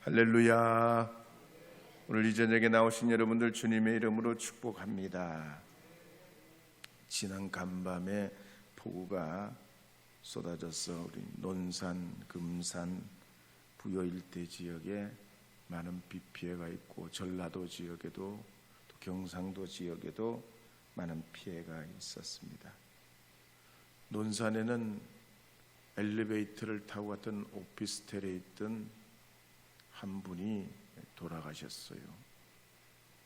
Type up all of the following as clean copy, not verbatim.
할렐루야. 오늘 이 저녁에 나오신 여러분들 주님의 이름으로 축복합니다. 지난 간밤에 폭우가 쏟아져서 우리 논산, 금산, 부여 일대 지역에 많은 비 피해가 있고, 전라도 지역에도 또 경상도 지역에도 많은 피해가 있었습니다. 논산에는 엘리베이터를 타고 갔던 오피스텔에 있던 한 분이 돌아가셨어요.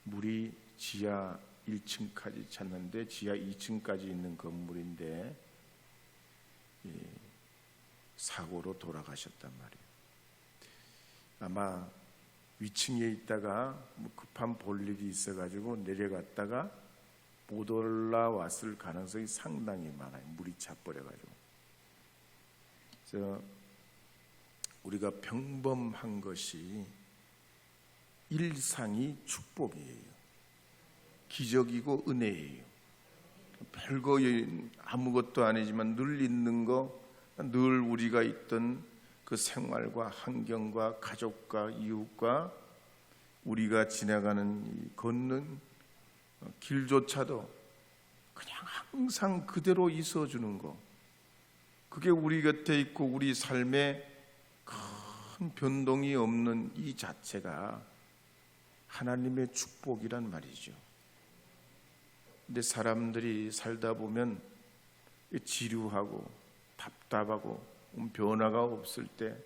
물이 지하 1층까지 찼는데, 지하 2층까지 있는 건물인데 사고로 돌아가셨단 말이에요. 아마 위층에 있다가 급한 볼 일이 있어가지고 내려갔다가 못 올라왔을 가능성이 상당히 많아요. 물이 차버려가지고. 그래서 우리가 평범한 것이 일상이 축복이에요. 기적이고 은혜예요. 별거 아무것도 아니지만 늘 있는 거, 늘 우리가 있던 그 생활과 환경과 가족과 이웃과 우리가 지나가는 걷는 길조차도 그냥 항상 그대로 있어주는 거, 그게 우리 곁에 있고 우리 삶에 큰 변동이 없는 이 자체가 하나님의 축복이란 말이죠. 근데 사람들이 살다 보면 지루하고 답답하고 변화가 없을 때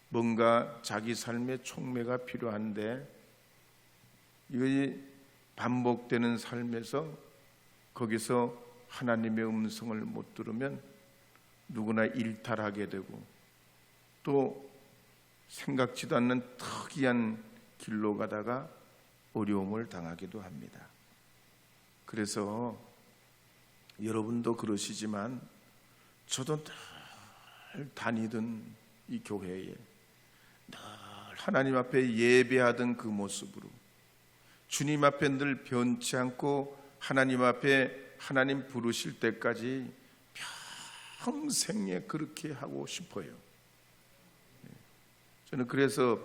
뭔가 자기 삶의 촉매가 필요한데, 이것이 반복되는 삶에서 거기서 하나님의 음성을 못 들으면 누구나 일탈하게 되고, 또 생각지도 않는 특이한 길로 가다가 어려움을 당하기도 합니다. 그래서 여러분도 그러시지만 저도 늘 다니던 이 교회에 늘 하나님 앞에 예배하던 그 모습으로 주님 앞에 늘 변치 않고 하나님 앞에 하나님 부르실 때까지 평생에 그렇게 하고 싶어요. 저는 그래서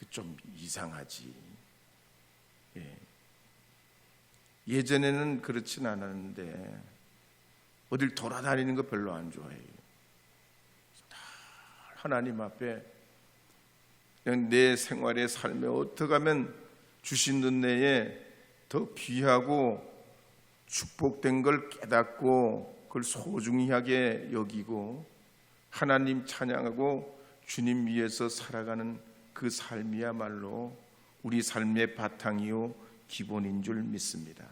좀 이상하지. 예전에는 그렇진 않았는데 어딜 돌아다니는 거 별로 안 좋아해요. 하나님 앞에 그냥 내 생활의 삶에 어떻게 하면 주신 은혜에 더 귀하고 축복된 걸 깨닫고 그걸 소중히 하게 여기고 하나님 찬양하고 주님 위해서 살아가는 그 삶이야말로 우리 삶의 바탕이요 기본인 줄 믿습니다.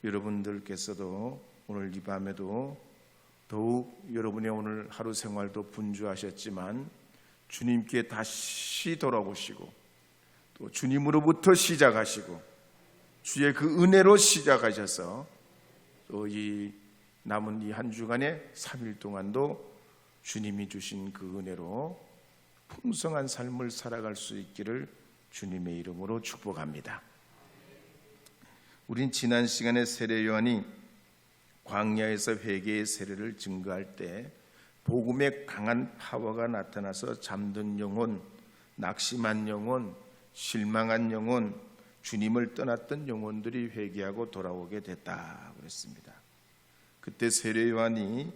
여러분들께서도 오늘 이 밤에도 더욱 여러분의 오늘 하루 생활도 분주하셨지만 주님께 다시 돌아보시고 또 주님으로부터 시작하시고 주의 그 은혜로 시작하셔서 또 이 남은 이 한 주간의 3일 동안도 주님이 주신 그 은혜로 풍성한 삶을 살아갈 수 있기를 주님의 이름으로 축복합니다. 우린 지난 시간에 세례 요한이 광야에서 회개의 세례를 증거할 때 복음의 강한 파워가 나타나서 잠든 영혼, 낙심한 영혼, 실망한 영혼, 주님을 떠났던 영혼들이 회개하고 돌아오게 됐다 그랬습니다. 그때 세례 요한이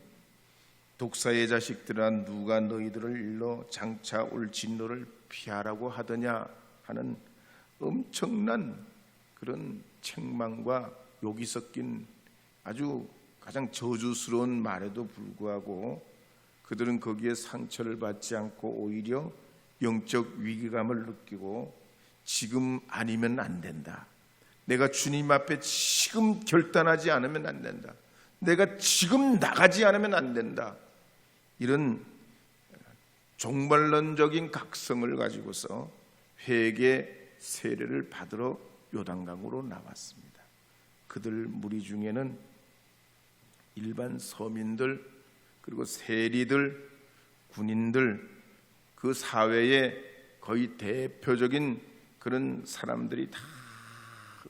독사의 자식들아 누가 너희들을 일러 장차 올 진노를 피하라고 하더냐 하는 엄청난 그런 책망과 욕이 섞인 아주 가장 저주스러운 말에도 불구하고 그들은 거기에 상처를 받지 않고 오히려 영적 위기감을 느끼고 지금 아니면 안 된다. 내가 주님 앞에 지금 결단하지 않으면 안 된다. 내가 지금 나가지 않으면 안 된다. 이런 종말론적인 각성을 가지고서 회개 세례를 받으러 요단강으로 나왔습니다. 그들 무리 중에는 일반 서민들 그리고 세리들, 군인들, 그 사회의 거의 대표적인 그런 사람들이 다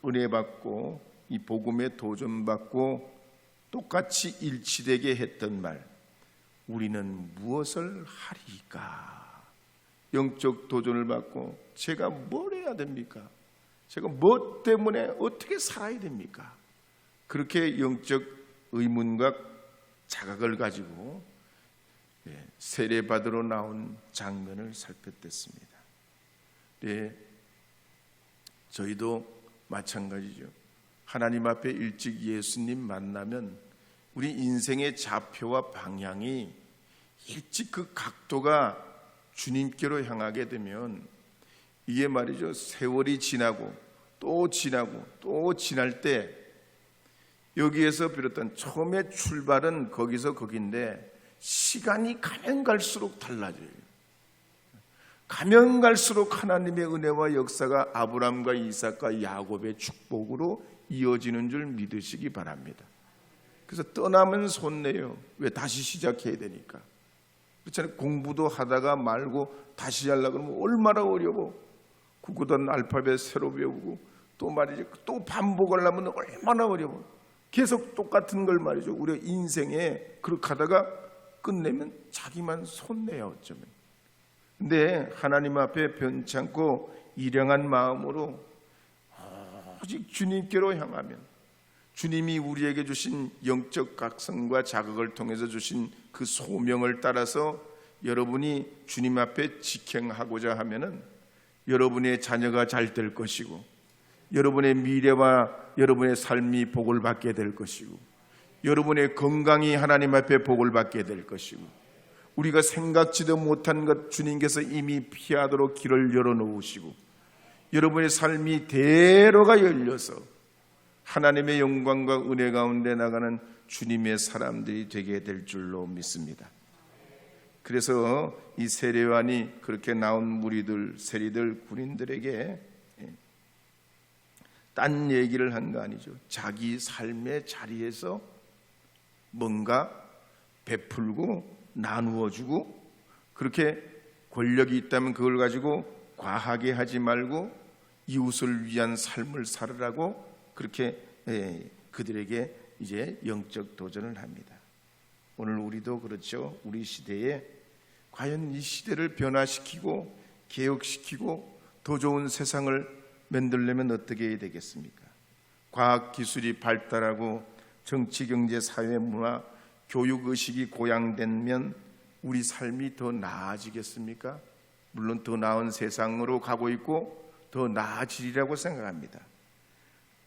은혜 받고 이 복음에 도전받고 똑같이 일치되게 했던 말, 우리는 무엇을 하리까? 영적 도전을 받고 제가 뭘 해야 됩니까? 제가 뭐 때문에 어떻게 살아야 됩니까? 그렇게 영적 의문과 자각을 가지고 세례받으러 나온 장면을 살폈댔습니다. 네, 저희도 마찬가지죠. 하나님 앞에 일찍 예수님 만나면 우리 인생의 좌표와 방향이 일찍 그 각도가 주님께로 향하게 되면 이게 말이죠, 세월이 지나고 또 지나고 또 지날 때 여기에서 비롯한 처음에 출발은 거기서 거긴데 시간이 가면 갈수록 달라져요. 가면 갈수록 하나님의 은혜와 역사가 아브라함과 이삭과 야곱의 축복으로 이어지는 줄 믿으시기 바랍니다. 그래서 떠나면 손내요. 왜? 다시 시작해야 되니까. 그렇잖아요. 공부도 하다가 말고 다시 하려고 그러면 얼마나 어려워. 구구단 알파벳 새로 배우고 또 말이죠, 또 반복하려면 얼마나 어려워. 계속 똑같은 걸 말이죠. 우리가 인생에 그렇게 하다가 끝내면 자기만 손내요, 어쩌면. 근데 하나님 앞에 변찮고 일양한 마음으로 오직 주님께로 향하면 주님이 우리에게 주신 영적 각성과 자극을 통해서 주신 그 소명을 따라서 여러분이 주님 앞에 직행하고자 하면은 여러분의 자녀가 잘 될 것이고 여러분의 미래와 여러분의 삶이 복을 받게 될 것이고 여러분의 건강이 하나님 앞에 복을 받게 될 것이고 우리가 생각지도 못한 것 주님께서 이미 피하도록 길을 열어놓으시고 여러분의 삶이 대로가 열려서 하나님의 영광과 은혜 가운데 나가는 주님의 사람들이 되게 될 줄로 믿습니다. 그래서 이 세례요한이 그렇게 나온 무리들, 세리들, 군인들에게 딴 얘기를 한 거 아니죠. 자기 삶의 자리에서 뭔가 베풀고 나누어주고 그렇게 권력이 있다면 그걸 가지고 과하게 하지 말고 이웃을 위한 삶을 살으라고 그렇게 그들에게 이제 영적 도전을 합니다. 오늘 우리도 그렇죠. 우리 시대에 과연 이 시대를 변화시키고 개혁시키고 더 좋은 세상을 만들려면 어떻게 해야 되겠습니까? 과학기술이 발달하고 정치, 경제, 사회, 문화, 교육의식이 고양되면 우리 삶이 더 나아지겠습니까? 물론 더 나은 세상으로 가고 있고 더 나아지리라고 생각합니다.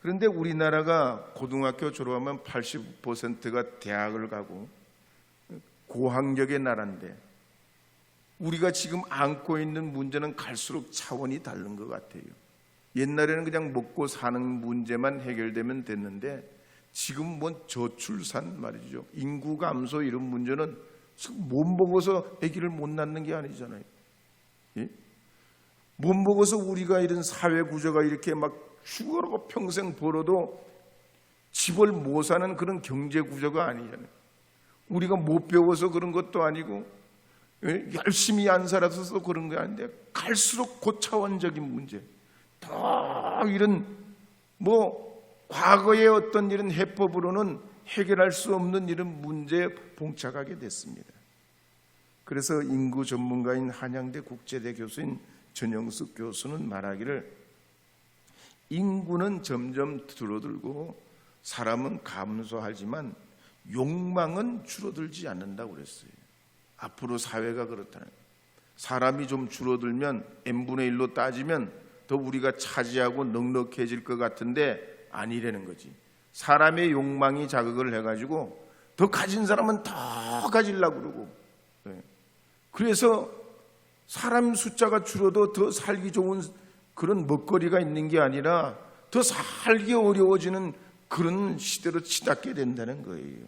그런데 우리나라가 고등학교 졸업하면 80%가 대학을 가고 고학력의 나라인데 우리가 지금 안고 있는 문제는 갈수록 차원이 다른 것 같아요. 옛날에는 그냥 먹고 사는 문제만 해결되면 됐는데 지금 뭐 저출산 말이죠, 인구 감소 이런 문제는 못 먹어서 아기를 못 낳는 게 아니잖아요. 예? 못 먹어서 우리가 이런 사회 구조가 이렇게 막 죽어라고 평생 벌어도 집을 못 사는 그런 경제 구조가 아니잖아요. 우리가 못 배워서 그런 것도 아니고 열심히 안 살아서 그런 게 아닌데 갈수록 고차원적인 문제, 더 이런 과거의 어떤 이런 해법으로는 해결할 수 없는 이런 문제에 봉착하게 됐습니다. 그래서 인구 전문가인 한양대 국제대 교수인 전영숙 교수는 말하기를 인구는 점점 줄어들고 사람은 감소하지만 욕망은 줄어들지 않는다고 그랬어요. 앞으로 사회가 그렇다는 거예요. 사람이 좀 줄어들면 n분의 1로 따지면 더 우리가 차지하고 넉넉해질 것 같은데 아니라는 거지. 사람의 욕망이 자극을 해가지고 더 가진 사람은 더 가지려고 그러고, 그래서 사람 숫자가 줄어도 더 살기 좋은 그런 먹거리가 있는 게 아니라 더 살기 어려워지는 그런 시대로 치닫게 된다는 거예요.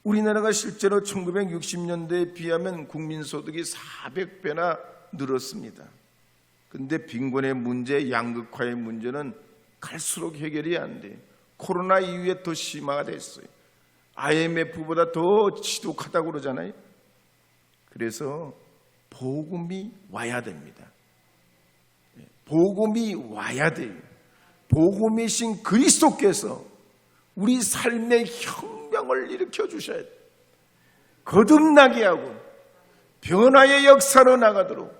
우리나라가 실제로 1960년대에 비하면 국민소득이 400배나 늘었습니다. 그런데 빈곤의 문제, 양극화의 문제는 갈수록 해결이 안 돼요. 코로나 이후에 더 심화가 됐어요. IMF보다 더 지독하다고 그러잖아요. 그래서 복음이 와야 됩니다. 복음이 와야 돼요. 복음이신 그리스도께서 우리 삶의 혁명을 일으켜 주셔야 돼요. 거듭나게 하고 변화의 역사로 나가도록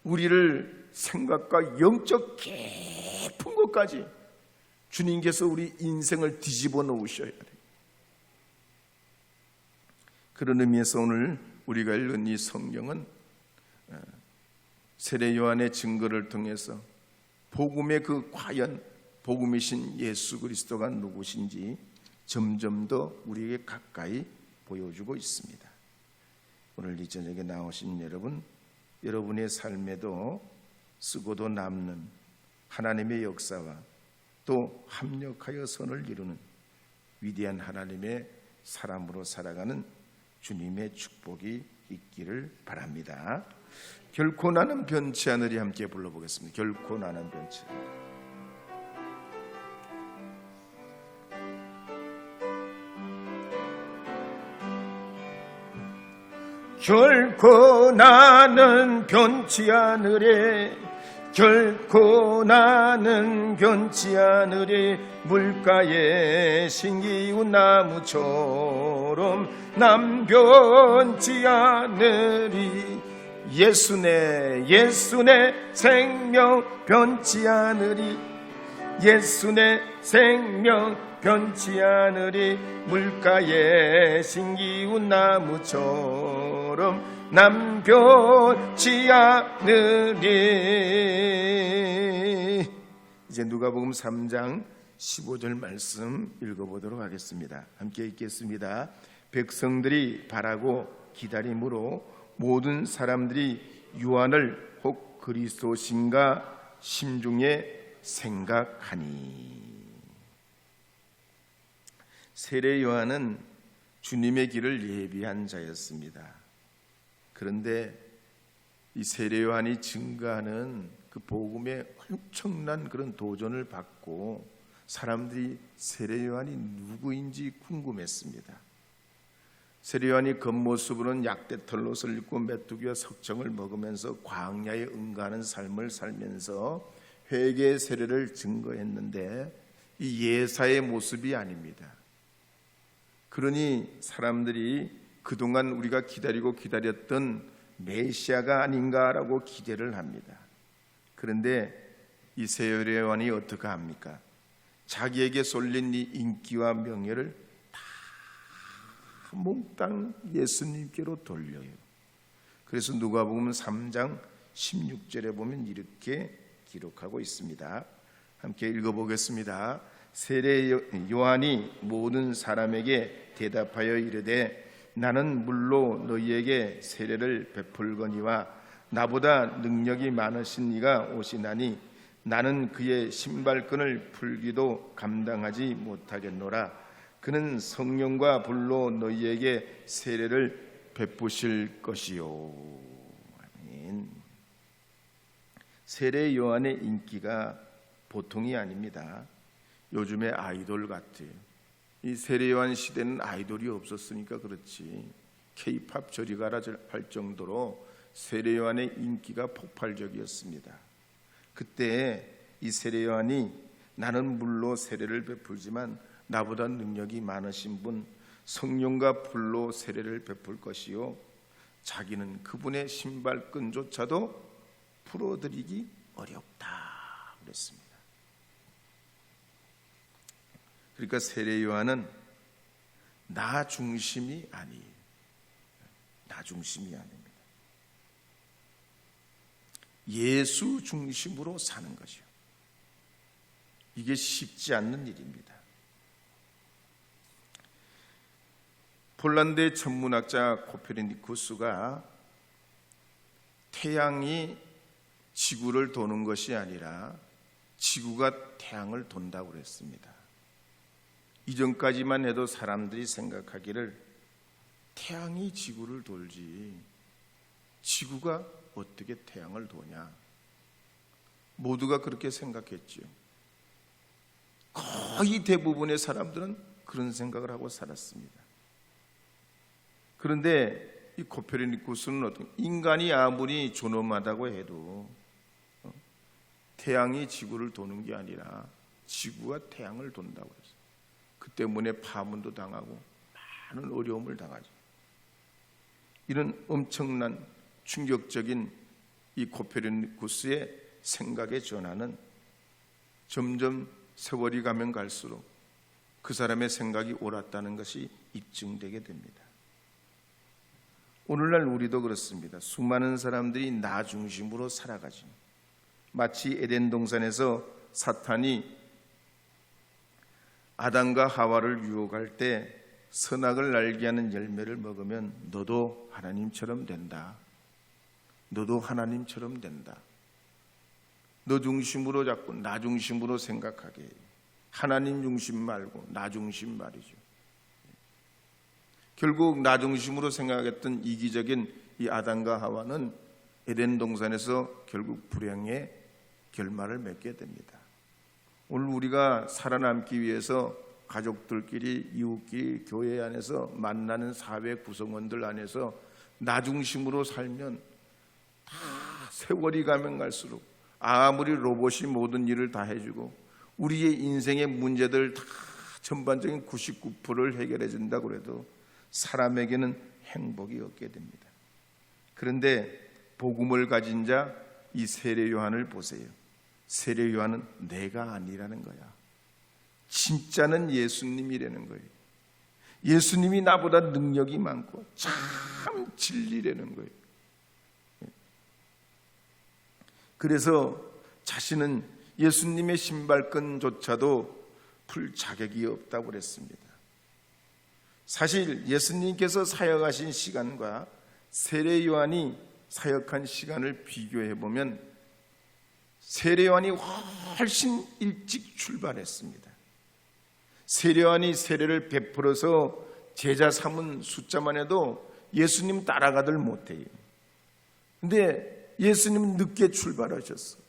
우리를 생각과 영적 깊은 것까지 주님께서 우리 인생을 뒤집어 놓으셔야 돼요. 그런 의미에서 오늘 우리가 읽은 이 성경은 세례 요한의 증거를 통해서 복음의 그 과연 복음이신 예수 그리스도가 누구신지 점점 더 우리에게 가까이 보여주고 있습니다. 오늘 이 저녁에 나오신 여러분, 여러분의 삶에도 쓰고도 남는 하나님의 역사와 또 합력하여 선을 이루는 위대한 하나님의 사람으로 살아가는 주님의 축복이 있기를 바랍니다. 결코 나는 변치 않으리 함께 불러보겠습니다. 결코 나는 변치 않으리. 결코 나는 변치 않으리, 결코 나는 변치 않으리. 물가에 심기운 나무처럼 난 변치 않으리. 예수네 생명 변치 않으리. 예수네 생명 변치 않으리. 물가에 심기운 나무처럼 난 변치 않으리. 이제 누가복음 3장 15절 말씀 읽어보도록 하겠습니다. 함께 읽겠습니다. 백성들이 바라고 기다림으로 모든 사람들이 요한을 혹 그리스도신가 심중에 생각하니. 세례 요한은 주님의 길을 예비한 자였습니다. 그런데 이 세례 요한이 증거하는 그 복음에 엄청난 그런 도전을 받고 사람들이 세례 요한이 누구인지 궁금했습니다. 세례 요한이 겉모습으로는 약대 털옷을 입고 메뚜기와 석청을 먹으면서 광야에 응가하는 삶을 살면서 회개의 세례를 증거했는데 이 예사의 모습이 아닙니다. 그러니 사람들이 그동안 우리가 기다리고 기다렸던 메시아가 아닌가라고 기대를 합니다. 그런데 이 세례 요한이 어떻게 합니까? 자기에게 쏠린 이 인기와 명예를 다 몽땅 예수님께로 돌려요. 그래서 누가복음 3장 16절에 보면 이렇게 기록하고 있습니다. 함께 읽어보겠습니다. 세례 요한이 모든 사람에게 대답하여 이르되 나는 물로 너희에게 세례를 베풀거니와 나보다 능력이 많으신 이가 오시나니 나는 그의 신발끈을 풀기도 감당하지 못하겠노라. 그는 성령과 불로 너희에게 세례를 베푸실 것이요. 아멘. 세례 요한의 인기가 보통이 아닙니다. 요즘의 아이돌 같아요. 이 세례 요한 시대는 아이돌이 없었으니까 그렇지 K-팝 저리 가라 할 정도로 세례 요한의 인기가 폭발적이었습니다. 그때 이 세례 요한이 나는 물로 세례를 베풀지만 나보다 능력이 많으신 분 성령과 불로 세례를 베풀 것이요 자기는 그분의 신발끈조차도 풀어드리기 어렵다 그랬습니다. 그러니까 세례 요한은 나 중심이 아니에요. 나 중심이 아닙니다. 예수 중심으로 사는 거죠. 이게 쉽지 않는 일입니다. 폴란드의 천문학자 코페르니쿠스가 태양이 지구를 도는 것이 아니라 지구가 태양을 돈다고 그랬습니다. 이전까지만 해도 사람들이 생각하기를 태양이 지구를 돌지 지구가 어떻게 태양을 도냐, 모두가 그렇게 생각했죠. 거의 대부분의 사람들은 그런 생각을 하고 살았습니다. 그런데 이 코페르니쿠스는 어떤 인간이 아무리 존엄하다고 해도 태양이 지구를 도는 게 아니라 지구가 태양을 돈다고 했어요. 그 때문에 파문도 당하고 많은 어려움을 당하죠. 이런 엄청난 충격적인 이 코페르니쿠스의 생각의 전환은 점점 세월이 가면 갈수록 그 사람의 생각이 옳았다는 것이 입증되게 됩니다. 오늘날 우리도 그렇습니다. 수많은 사람들이 나 중심으로 살아가죠. 마치 에덴 동산에서 사탄이 아담과 하와를 유혹할 때 선악을 알게 하는 열매를 먹으면 너도 하나님처럼 된다. 너도 하나님처럼 된다. 너 중심으로 자꾸 나 중심으로 생각하게 해요. 하나님 중심 말고 나 중심 말이죠. 결국 나 중심으로 생각했던 이기적인 이 아담과 하와는 에덴 동산에서 결국 불행의 결말을 맺게 됩니다. 오늘 우리가 살아남기 위해서 가족들끼리, 이웃끼리, 교회 안에서 만나는 사회 구성원들 안에서 나 중심으로 살면 다 세월이 가면 갈수록 아무리 로봇이 모든 일을 다 해주고 우리의 인생의 문제들 다 전반적인 99%를 해결해 준다고 해도 사람에게는 행복이 없게 됩니다. 그런데 복음을 가진 자 이 세례 요한을 보세요. 세례 요한은 내가 아니라는 거야. 진짜는 예수님이라는 거예요. 예수님이 나보다 능력이 많고 참 진리라는 거예요. 그래서 자신은 예수님의 신발끈조차도 풀 자격이 없다고 그랬습니다. 사실 예수님께서 사역하신 시간과 세례 요한이 사역한 시간을 비교해 보면 세례 요한이 훨씬 일찍 출발했습니다. 세례 요한이 세례를 베풀어서 제자 삼은 숫자만 해도 예수님 따라가들 못해요. 근데 예수님은 늦게 출발하셨어.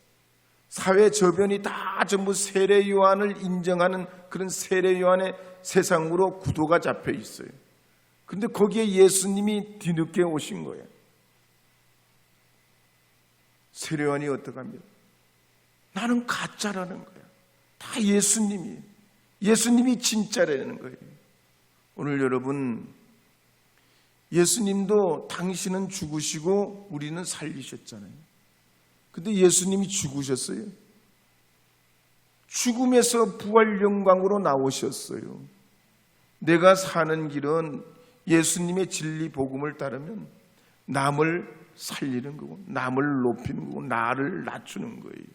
사회 저변이 다 전부 세례 요한을 인정하는 그런 세례 요한의 세상으로 구도가 잡혀 있어요. 근데 거기에 예수님이 뒤늦게 오신 거예요. 세례 요한이 어떡합니까? 나는 가짜라는 거야. 다 예수님이 진짜라는 거예요. 오늘 여러분, 예수님도 당신은 죽으시고 우리는 살리셨잖아요. 근데 예수님이 죽으셨어요. 죽음에서 부활 영광으로 나오셨어요. 내가 사는 길은 예수님의 진리 복음을 따르면 남을 살리는 거고 남을 높이는 거고 나를 낮추는 거예요.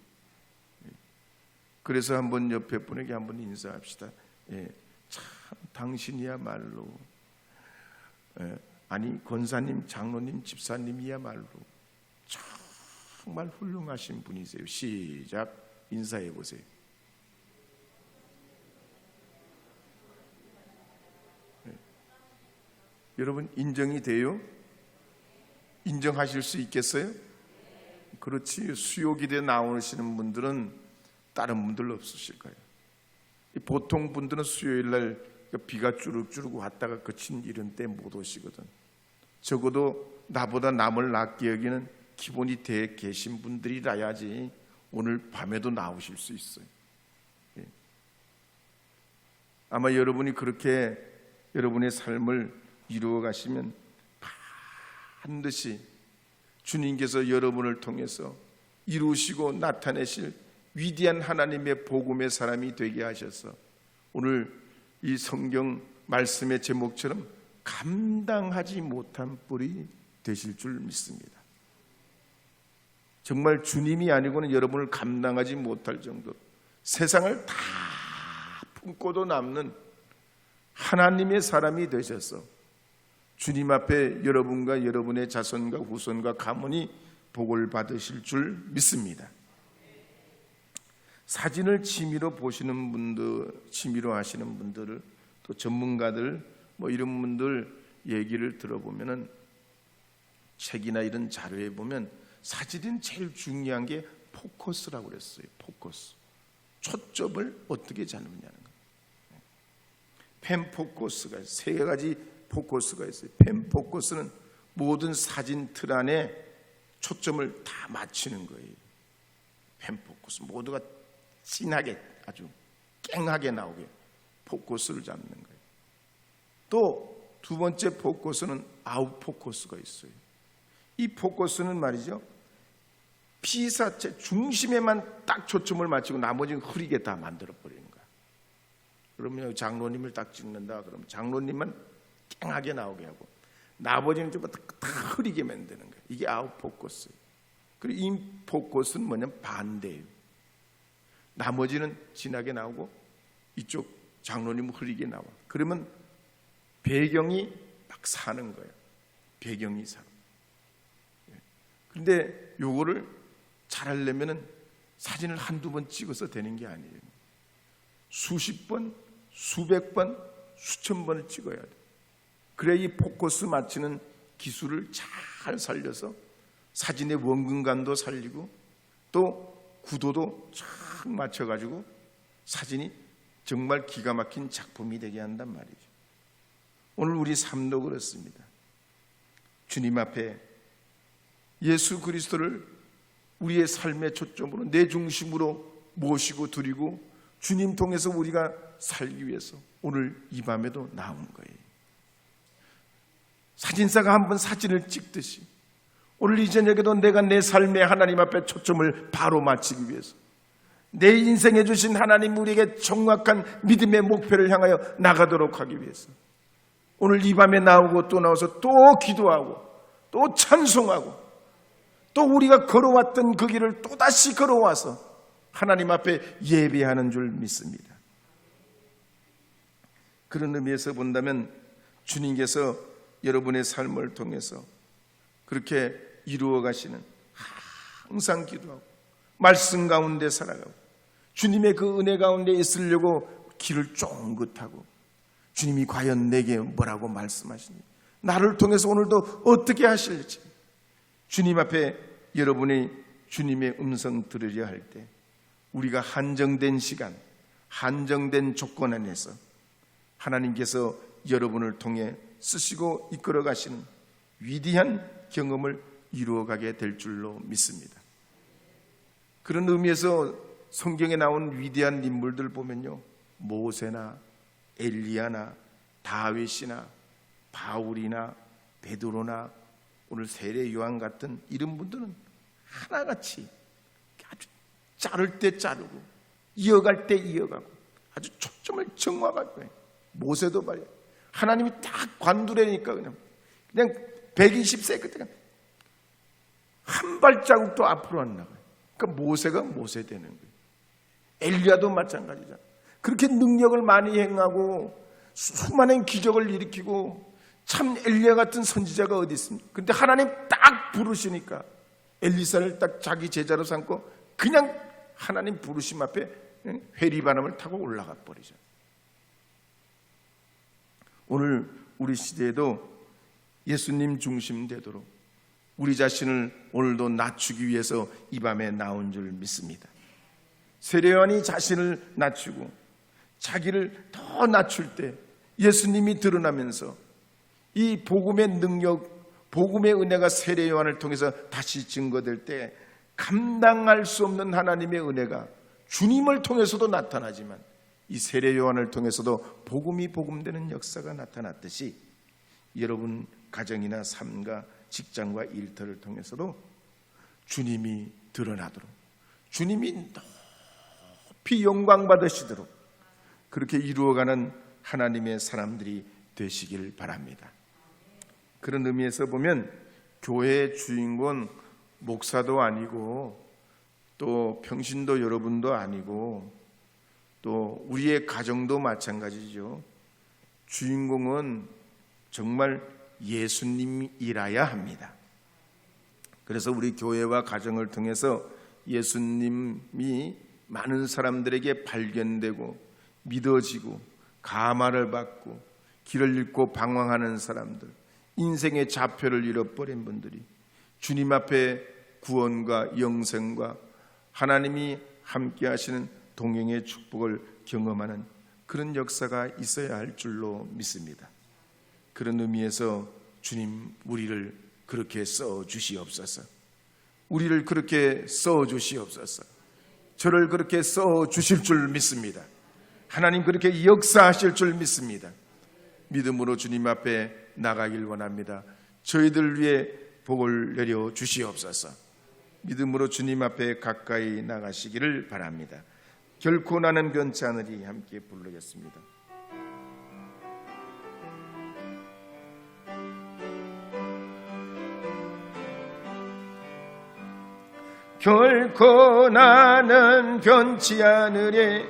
그래서 한번 옆에 분에게 한번 인사합시다. 참 당신이야말로 아니 권사님, 장로님, 집사님이야말로 정말 훌륭하신 분이세요. 시작. 인사해 보세요. 여러분 인정이 돼요? 인정하실 수 있겠어요? 그렇지. 수요기대 나오시는 분들은 다른 분들 없으실 거예요. 보통 분들은 수요일 날 비가 주룩주룩 왔다가 그친 이런 때 못 오시거든. 적어도 나보다 남을 낫게 여기는 기본이 돼 계신 분들이라야지 오늘 밤에도 나오실 수 있어요. 아마 여러분이 그렇게 여러분의 삶을 이루어 가시면 반드시 주님께서 여러분을 통해서 이루시고 나타내실 위대한 하나님의 복음의 사람이 되게 하셔서 오늘 이 성경 말씀의 제목처럼 감당하지 못한 뿔이 되실 줄 믿습니다. 정말 주님이 아니고는 여러분을 감당하지 못할 정도로 세상을 다 품고도 남는 하나님의 사람이 되셔서 주님 앞에 여러분과 여러분의 자손과 후손과 가문이 복을 받으실 줄 믿습니다. 사진을 취미로 보시는 분들, 취미로 하시는 분들을 또 전문가들 뭐 이런 분들 얘기를 들어보면은 책이나 이런 자료에 보면 사진은 제일 중요한 게 포커스라고 그랬어요. 포커스. 초점을 어떻게 잡느냐는 거예요. 펜 포커스가 세 가지 포커스가 있어요. 펜 포커스는 모든 사진 틀 안에 초점을 다 맞추는 거예요. 펜 포커스 모두가 진하게 아주 깽하게 나오게 포커스를 잡는 거예요. 또 두 번째 포커스는 아웃포커스가 있어요. 이 포커스는 말이죠, 피사체 중심에만 딱 초점을 맞추고 나머지는 흐리게 다 만들어버리는 거야. 그러면 장로님을 딱 찍는다 그러면 장로님만 쨍하게 나오게 하고 나머지는 좀 다 흐리게 만드는 거야. 이게 아웃포커스. 그리고 인 포커스는 뭐냐면 반대예요. 나머지는 진하게 나오고 이쪽 장로님은 흐리게 나와. 그러면 배경이 막 사는 거예요. 배경이 사. 그런데 요거를 잘하려면은 사진을 한두 번 찍어서 되는 게 아니에요. 수십 번, 수백 번, 수천 번을 찍어야 돼. 그래야 이 포커스 맞추는 기술을 잘 살려서 사진의 원근감도 살리고 또 구도도 쫙 맞춰가지고 사진이 정말 기가 막힌 작품이 되게 한단 말이죠. 오늘 우리 삶도 그렇습니다. 주님 앞에 예수 그리스도를 우리의 삶의 초점으로 내 중심으로 모시고 드리고 주님 통해서 우리가 살기 위해서 오늘 이 밤에도 나온 거예요. 사진사가 한번 사진을 찍듯이 오늘 이 저녁에도 내가 내 삶에 하나님 앞에 초점을 바로 맞추기 위해서 내 인생에 주신 하나님 우리에게 정확한 믿음의 목표를 향하여 나가도록 하기 위해서 오늘 이 밤에 나오고 또 나와서 또 기도하고 또 찬송하고 또 우리가 걸어왔던 그 길을 또다시 걸어와서 하나님 앞에 예배하는 줄 믿습니다. 그런 의미에서 본다면 주님께서 여러분의 삶을 통해서 그렇게 이루어 가시는 항상 기도하고 말씀 가운데 살아가고 주님의 그 은혜 가운데 있으려고 길을 쫑긋하고 주님이 과연 내게 뭐라고 말씀하시니 나를 통해서 오늘도 어떻게 하실지 주님 앞에 여러분이 주님의 음성 들으려 할 때 우리가 한정된 시간, 한정된 조건 안에서 하나님께서 여러분을 통해 쓰시고 이끌어 가시는 위대한 경험을 이루어가게 될 줄로 믿습니다. 그런 의미에서 성경에 나온 위대한 인물들 보면요, 모세나 엘리야나 다윗이나 바울이나 베드로나 오늘 세례 요한 같은 이런 분들은 하나같이 아주 자를 때 자르고 이어갈 때 이어가고 아주 초점을 정확하게 해요. 모세도 말이에요. 하나님이 딱 관두라니까 그냥 120세 그때 한 발자국도 앞으로 안 나가요. 그러니까 모세가 모세 되는 거예요. 엘리야도 마찬가지잖아요. 그렇게 능력을 많이 행하고 수많은 기적을 일으키고 참 엘리야 같은 선지자가 어디 있습니까? 그런데 하나님 딱 부르시니까 엘리사를 딱 자기 제자로 삼고 그냥 하나님 부르심 앞에 회리바람을 타고 올라가 버리죠. 오늘 우리 시대에도 예수님 중심 되도록 우리 자신을 오늘도 낮추기 위해서 이 밤에 나온 줄 믿습니다. 세례요한이 자신을 낮추고 자기를 더 낮출 때 예수님이 드러나면서 이 복음의 능력, 복음의 은혜가 세례요한을 통해서 다시 증거될 때 감당할 수 없는 하나님의 은혜가 주님을 통해서도 나타나지만 이 세례요한을 통해서도 복음이 복음되는 역사가 나타났듯이 여러분 가정이나 삶과 직장과 일터를 통해서도 주님이 드러나도록 주님이 높이 영광 받으시도록 그렇게 이루어가는 하나님의 사람들이 되시길 바랍니다. 그런 의미에서 보면 교회의 주인공 목사도 아니고 또 평신도 여러분도 아니고 또 우리의 가정도 마찬가지죠. 주인공은 정말 예수님이라야 합니다. 그래서 우리 교회와 가정을 통해서 예수님이 많은 사람들에게 발견되고 믿어지고 감화를 받고 길을 잃고 방황하는 사람들, 인생의 좌표를 잃어버린 분들이 주님 앞에 구원과 영생과 하나님이 함께 하시는 동행의 축복을 경험하는 그런 역사가 있어야 할 줄로 믿습니다. 그런 의미에서 주님 우리를 그렇게 써주시옵소서. 우리를 그렇게 써주시옵소서. 저를 그렇게 써주실 줄 믿습니다. 하나님 그렇게 역사하실 줄 믿습니다. 믿음으로 주님 앞에 나가길 원합니다. 저희들 위해 복을 내려 주시옵소서. 믿음으로 주님 앞에 가까이 나가시기를 바랍니다. 결코 나는 변치 않으리 함께 부르겠습니다. 결코 나는 변치 않으리,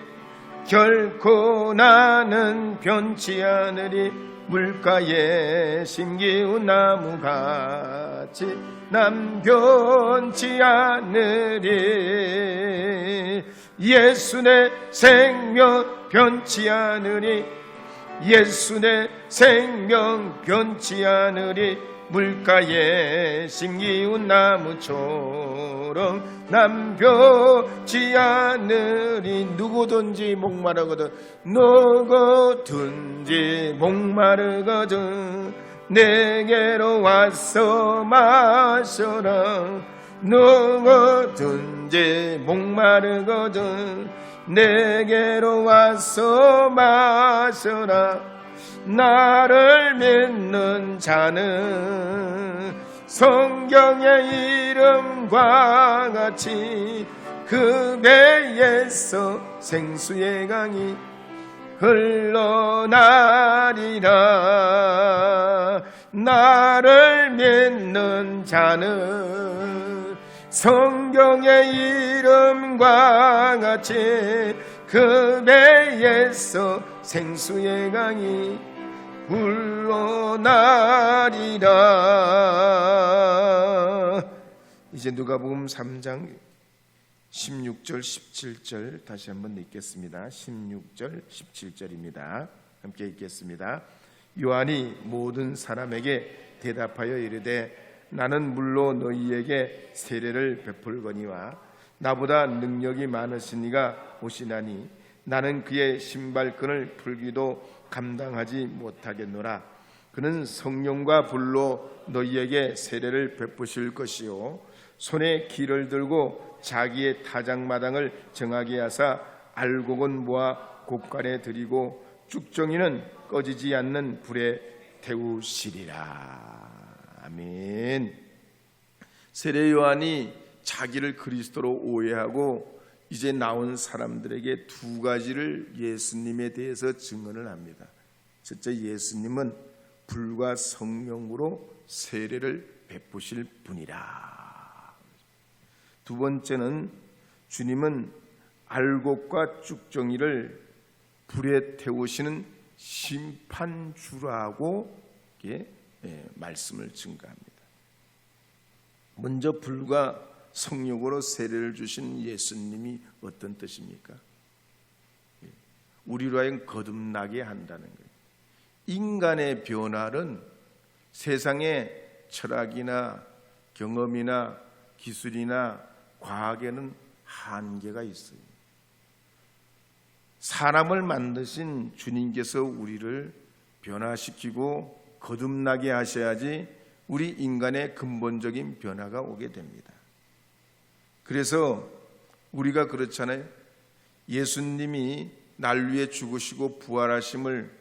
결코 나는 변치 않으리. 물가에 심기운 나무같이 난 변치 않으리. 예수 내 생명 변치 않으리, 예수 내 생명 변치 않으리. 물가에 심기운 나무처럼 난 변치 않으리. 누구든지 목마르거든, 누구든지 목마르거든 내게로 와서 마셔라. 누구든지 목마르거든 내게로 와서 마셔라. 나를 믿는 자는 성경의 이름과 같이 그 배에서 생수의 강이 흘러나리라. 나를 믿는 자는 성경의 이름과 같이 그 배에서 생수의 강이 흘러나리라. 이제 누가복음 3장 16절 17절 다시 한번 읽겠습니다. 16절 17절입니다. 함께 읽겠습니다. 요한이 모든 사람에게 대답하여 이르되 나는 물로 너희에게 세례를 베풀거니와 나보다 능력이 많으신 이가 오시나니 나는 그의 신발끈을 풀기도 감당하지 못하겠노라. 그는 성령과 불로 너희에게 세례를 베푸실 것이요 손에 기를 들고 자기의 타작마당을 정하게 하사 알곡은 모아 곳간에 들이고 쭉정이는 꺼지지 않는 불에 태우시리라. 아멘. 세례 요한이 자기를 그리스도로 오해하고 이제 나온 사람들에게 두 가지를 예수님에 대해서 증언을 합니다. 첫째, 예수님은 불과 성령으로 세례를 베푸실 분이라. 두 번째는 주님은 알곡과 쭉정이를 불에 태우시는 심판주라고 말씀을 증거합니다. 먼저 불과 성령으로 세례를 주신 예수님이 어떤 뜻입니까? 우리로 하여금 거듭나게 한다는 거예요. 인간의 변화는 세상의 철학이나 경험이나 기술이나 과학에는 한계가 있어요. 사람을 만드신 주님께서 우리를 변화시키고 거듭나게 하셔야지 우리 인간의 근본적인 변화가 오게 됩니다. 그래서 우리가 그렇잖아요. 예수님이 날 위해 죽으시고 부활하심을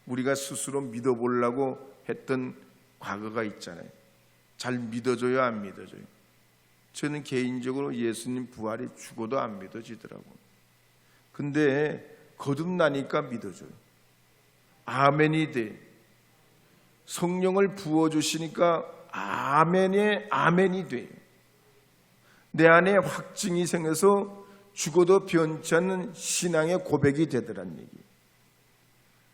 우리가 스스로 믿어보려고 했던 과거가 있잖아요. 잘 믿어져요, 안 믿어져요? 저는 개인적으로 예수님 부활이 죽어도 안 믿어지더라고요. 근데 거듭나니까 믿어져요. 아멘이 돼. 성령을 부어주시니까 아멘에 아멘이 돼요. 내 안에 확증이 생겨서 죽어도 변치 않는 신앙의 고백이 되더란 얘기예요.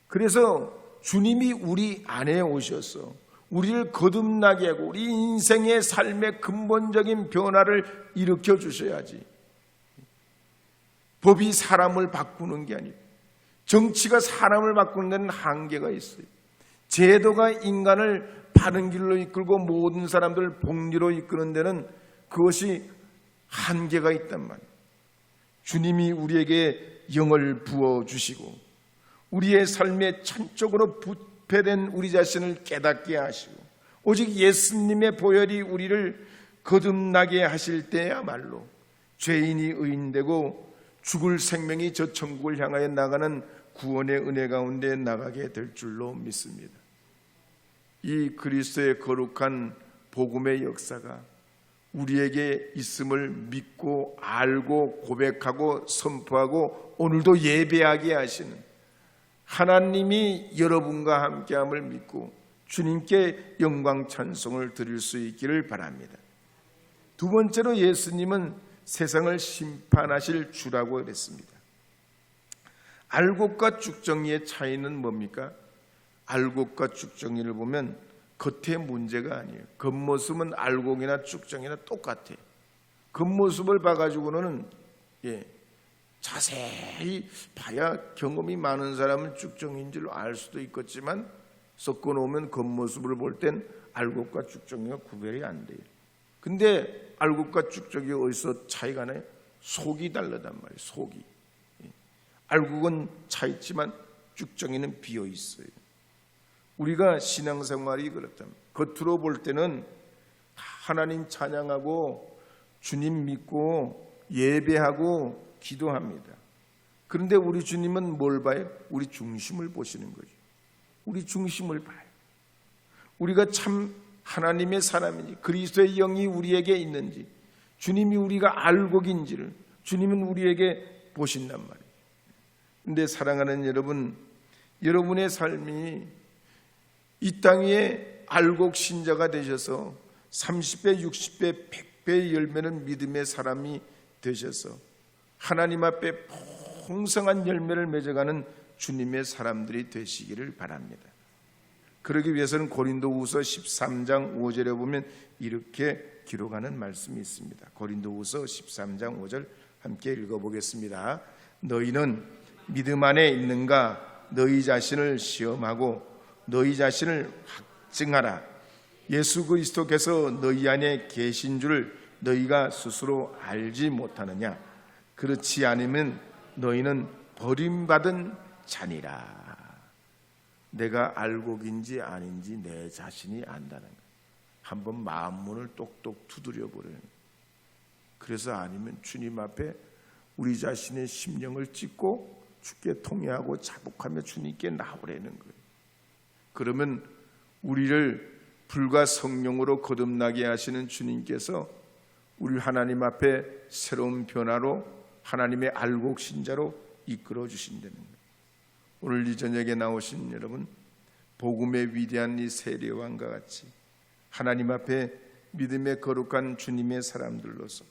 그래서 주님이 우리 안에 오셔서 우리를 거듭나게 하고 우리 인생의 삶의 근본적인 변화를 일으켜 주셔야지. 법이 사람을 바꾸는 게 아니고 정치가 사람을 바꾸는 데는 한계가 있어요. 제도가 인간을 바른 길로 이끌고 모든 사람들을 복리로 이끄는 데는 그것이 한계가 있단 말이에요. 주님이 우리에게 영을 부어주시고 우리의 삶에 천적으로 부패된 우리 자신을 깨닫게 하시고 오직 예수님의 보혈이 우리를 거듭나게 하실 때야말로 죄인이 의인되고 죽을 생명이 저 천국을 향하여 나가는 구원의 은혜 가운데 나가게 될 줄로 믿습니다. 이 그리스도의 거룩한 복음의 역사가 우리에게 있음을 믿고 알고 고백하고 선포하고 오늘도 예배하게 하시는 하나님이 여러분과 함께함을 믿고 주님께 영광 찬송을 드릴 수 있기를 바랍니다. 두 번째로 예수님은 세상을 심판하실 주라고 그랬습니다. 알곡과 쭉정이의 차이는 뭡니까? 알곡과 쭉정이를 보면 겉의 문제가 아니에요. 겉모습은 알곡이나 쭉정이나 똑같아요. 겉모습을 봐가지고는 자세히 봐야 경험이 많은 사람은 쭉정인 줄 알 수도 있겠지만 섞어놓으면 겉모습을 볼 땐 알곡과 쭉정이가 구별이 안 돼요. 근데 알곡과 쭉정이 어디서 차이가 나요? 속이 다르단 말이에요. 속이. 알곡은 차 있지만 쭉정이는 비어 있어요. 우리가 신앙생활이 그렇다면 겉으로 볼 때는 하나님 찬양하고 주님 믿고 예배하고 기도합니다. 그런데 우리 주님은 뭘 봐요? 우리 중심을 보시는 거죠. 우리 중심을 봐요. 우리가 참 하나님의 사람인지 그리스도의 영이 우리에게 있는지 주님이 우리가 알곡인지를 주님은 우리에게 보신단 말이에요. 그런데 사랑하는 여러분, 여러분의 삶이 이 땅에 알곡 신자가 되셔서 30배, 60배, 100배의 열매는 믿음의 사람이 되셔서 하나님 앞에 풍성한 열매를 맺어가는 주님의 사람들이 되시기를 바랍니다. 그러기 위해서는 고린도후서 13장 5절에 보면 이렇게 기록하는 말씀이 있습니다. 고린도후서 13장 5절 함께 읽어보겠습니다. 너희는 믿음 안에 있는가? 너희 자신을 시험하고 너희 자신을 확증하라. 예수 그리스도께서 너희 안에 계신 줄 너희가 스스로 알지 못하느냐? 그렇지 않으면 너희는 버림받은 자니라. 내가 알곡인지 아닌지 내 자신이 안다는 거예요. 한번 마음문을 똑똑 두드려 버려요. 그래서 아니면 주님 앞에 우리 자신의 심령을 찢고 주께 통회하고 자복하며 주님께 나오라는 거예요. 그러면 우리를 불과 성령으로 거듭나게 하시는 주님께서 우리 하나님 앞에 새로운 변화로 하나님의 알곡 신자로 이끌어 주신다는 거예요. 오늘 이 저녁에 나오신 여러분, 복음의 위대한 이 세례왕과 같이 하나님 앞에 믿음의 거룩한 주님의 사람들로서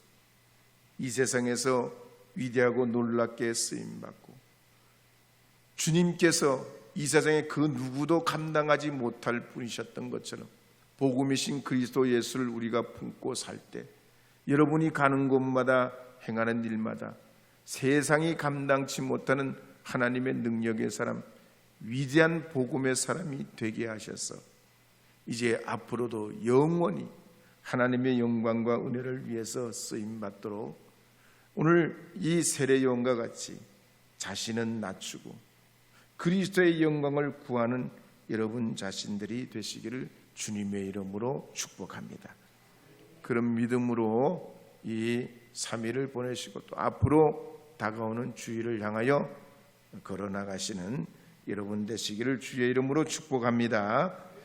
이 세상에서 위대하고 놀랍게 쓰임받고 주님께서 이 세상에 그 누구도 감당하지 못할 분이셨던 것처럼 복음이신 그리스도 예수를 우리가 품고 살 때 여러분이 가는 곳마다 행하는 일마다 세상이 감당치 못하는 하나님의 능력의 사람, 위대한 복음의 사람이 되게 하셔서 이제 앞으로도 영원히 하나님의 영광과 은혜를 위해서 쓰임받도록 오늘 이 세례요한과 같이 자신은 낮추고 그리스도의 영광을 구하는 여러분 자신들이 되시기를 주님의 이름으로 축복합니다. 그런 믿음으로 이 3일을 보내시고 또 앞으로 다가오는 주일을 향하여 걸어나가시는 여러분 되시기를 주의 이름으로 축복합니다.